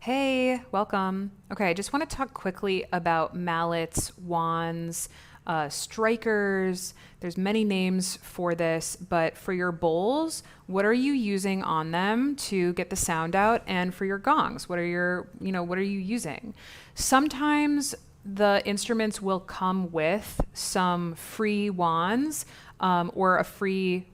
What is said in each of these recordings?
Hey, welcome. Okay, I just want to talk quickly about mallets, wands, strikers. There's many names for this, but for your bowls, what are you using on them to get the sound out? And for your gongs, what are you using? Sometimes the instruments will come with some free wands or a free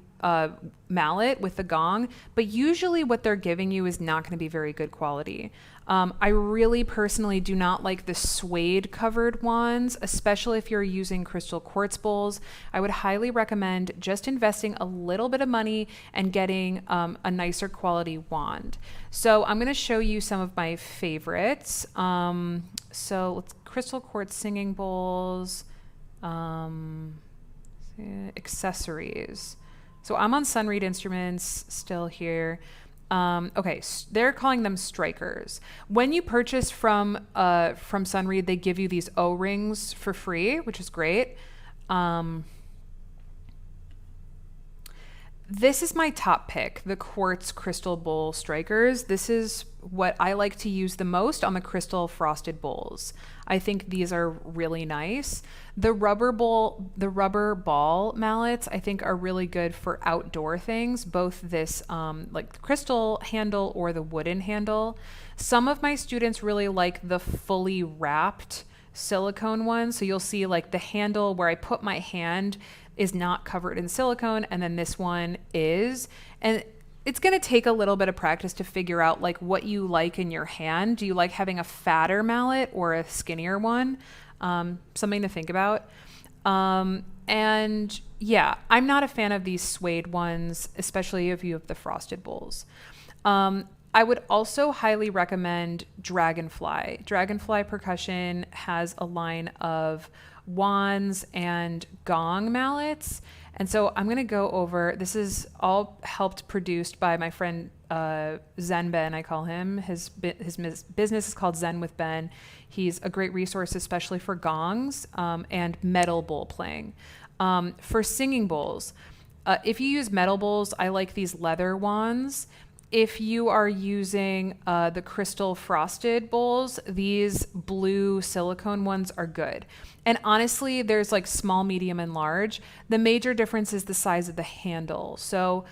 mallet with the gong, but usually what they're giving you is not going to be very good quality. I really personally do not like the suede covered wands, especially if you're using crystal quartz bowls. I would highly recommend just investing a little bit of money and getting a nicer quality wand. So I'm going to show you some of my favorites. So let's crystal quartz singing bowls, accessories. So I'm on Sunreed Instruments still here. Okay, they're calling them strikers. When you purchase from Sunreed, they give you these O-rings for free, which is great. This is my top pick, the quartz crystal bowl strikers. This is what I like to use the most on the crystal frosted bowls. I think these are really nice. The rubber ball mallets, I think are really good for outdoor things, both this like crystal handle or the wooden handle. Some of my students really like the fully wrapped silicone ones. So you'll see like the handle where I put my hand is not covered in silicone, and then this one is. And it's going to take a little bit of practice to figure out like what you like in your hand. Do you like having a fatter mallet or a skinnier one? Something to think about. And yeah, I'm not a fan of these suede ones, especially if you have the frosted bowls. I would also highly recommend Dragonfly. Dragonfly Percussion has a line of wands and gong mallets. And so I'm going to go over, this is all helped produced by my friend Zen Ben, I call him. His business is called Zen with Ben. He's a great resource, especially for gongs and metal bowl playing. For singing bowls, if you use metal bowls, I like these leather wands. If you are using the crystal frosted bowls, these blue silicone ones are good. And honestly, there's like small, medium, and large. The major difference is the size of the handle. So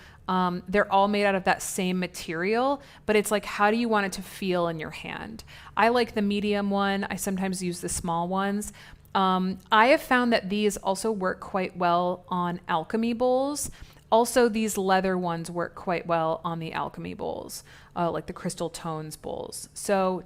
they're all made out of that same material, but it's like, how do you want it to feel in your hand? I like the medium one. I sometimes use the small ones. I have found that these also work quite well on alchemy bowls. Also, these leather ones work quite well on the alchemy bowls, like the crystal tones bowls. So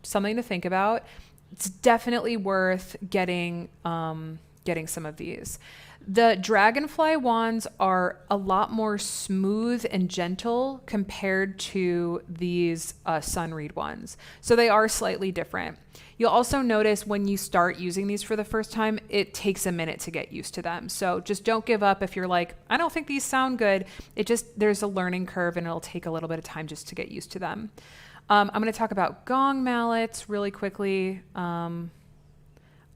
something to think about. It's definitely worth getting some of these. The Dragonfly wands are a lot more smooth and gentle compared to these Sunreed ones. So they are slightly different. You'll also notice when you start using these for the first time, it takes a minute to get used to them. So just don't give up if you're like, I don't think these sound good. There's a learning curve and it'll take a little bit of time just to get used to them. I'm going to talk about gong mallets really quickly.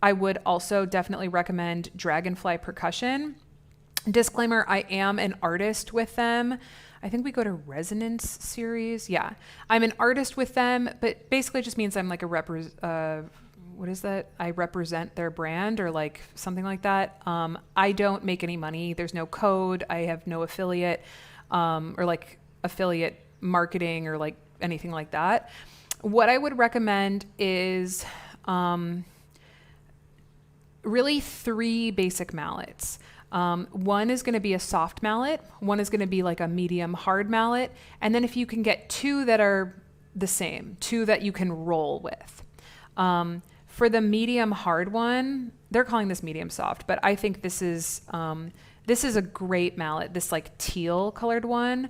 I would also definitely recommend Dragonfly Percussion. Disclaimer, I am an artist with them. I think we go to Resonance series. Yeah, I'm an artist with them, but basically it just means I'm like what is that? I represent their brand or like something like that. I don't make any money. There's no code. I have no affiliate or like affiliate marketing or like anything like that. What I would recommend is really three basic mallets. One is going to be a soft mallet. One is going to be like a medium hard mallet. And then if you can get two that are the same, two that you can roll with. For the medium hard one, they're calling this medium soft, but I think this is a great mallet, this like teal colored one.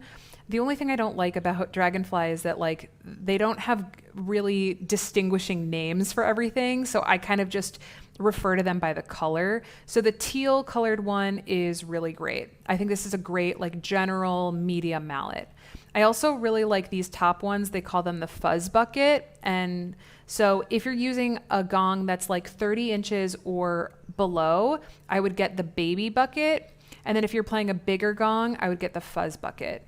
The only thing I don't like about Dragonfly is that like they don't have really distinguishing names for everything. So I kind of just refer to them by the color. So the teal colored one is really great. I think this is a great like general medium mallet. I also really like these top ones. They call them the fuzz bucket. And so if you're using a gong that's like 30 inches or below, I would get the baby bucket. And then if you're playing a bigger gong, I would get the fuzz bucket.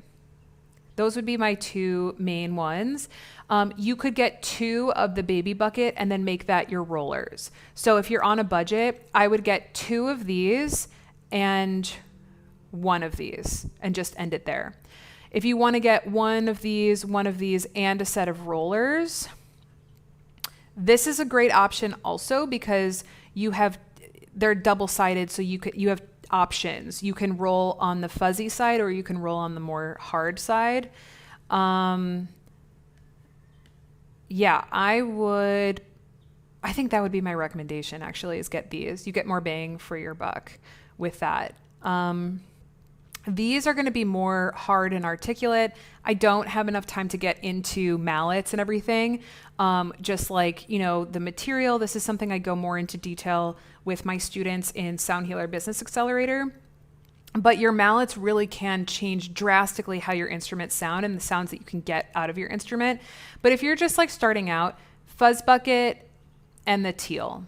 Those would be my two main ones. You could get two of the baby bucket and then make that your rollers. So if you're on a budget, I would get two of these and one of these and just end it there. If you want to get one of these, and a set of rollers, this is a great option also because they're double-sided, so you have options. You can roll on the fuzzy side or you can roll on the more hard side. Yeah, I think that would be my recommendation actually, is get these. You get more bang for your buck with that. These are going to be more hard and articulate. I don't have enough time to get into mallets and everything. Just like, the material, this is something I go more into detail with my students in Sound Healer Business Accelerator. But your mallets really can change drastically how your instruments sound and the sounds that you can get out of your instrument. But if you're just like starting out, fuzz bucket and the teal,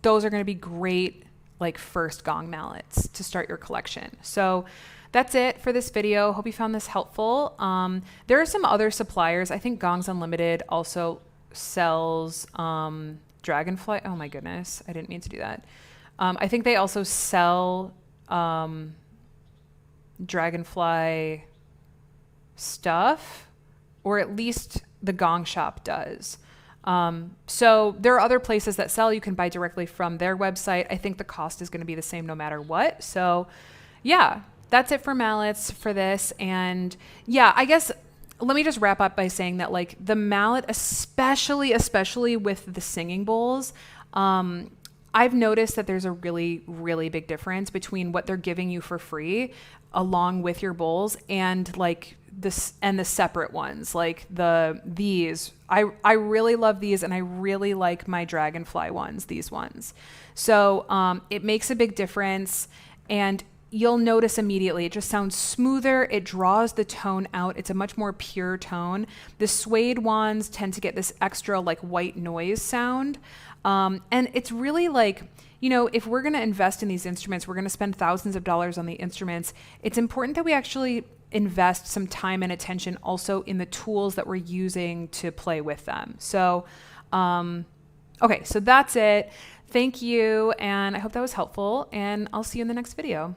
those are going to be great like first gong mallets to start your collection. So that's it for this video. Hope you found this helpful. There are some other suppliers. I think Gongs Unlimited also sells Dragonfly. Oh my goodness, I didn't mean to do that. I think they also sell Dragonfly stuff, or at least the Gong Shop does. So there are other places that sell. You can buy directly from their website. I think the cost is going to be the same no matter what. So yeah, that's it for mallets for this. And yeah, I guess let me just wrap up by saying that like the mallet, especially with the singing bowls, I've noticed that there's a really, really big difference between what they're giving you for free along with your bowls and like this and the separate ones, like these. I really love these, and I really like my Dragonfly ones, these ones. So it makes a big difference, and you'll notice immediately it just sounds smoother. It draws the tone out. It's a much more pure tone. The suede ones tend to get this extra like white noise sound. And it's really like, if we're going to invest in these instruments, we're going to spend thousands of dollars on the instruments. It's important that we actually invest some time and attention also in the tools that we're using to play with them. So, okay, so that's it. Thank you. And I hope that was helpful, and I'll see you in the next video.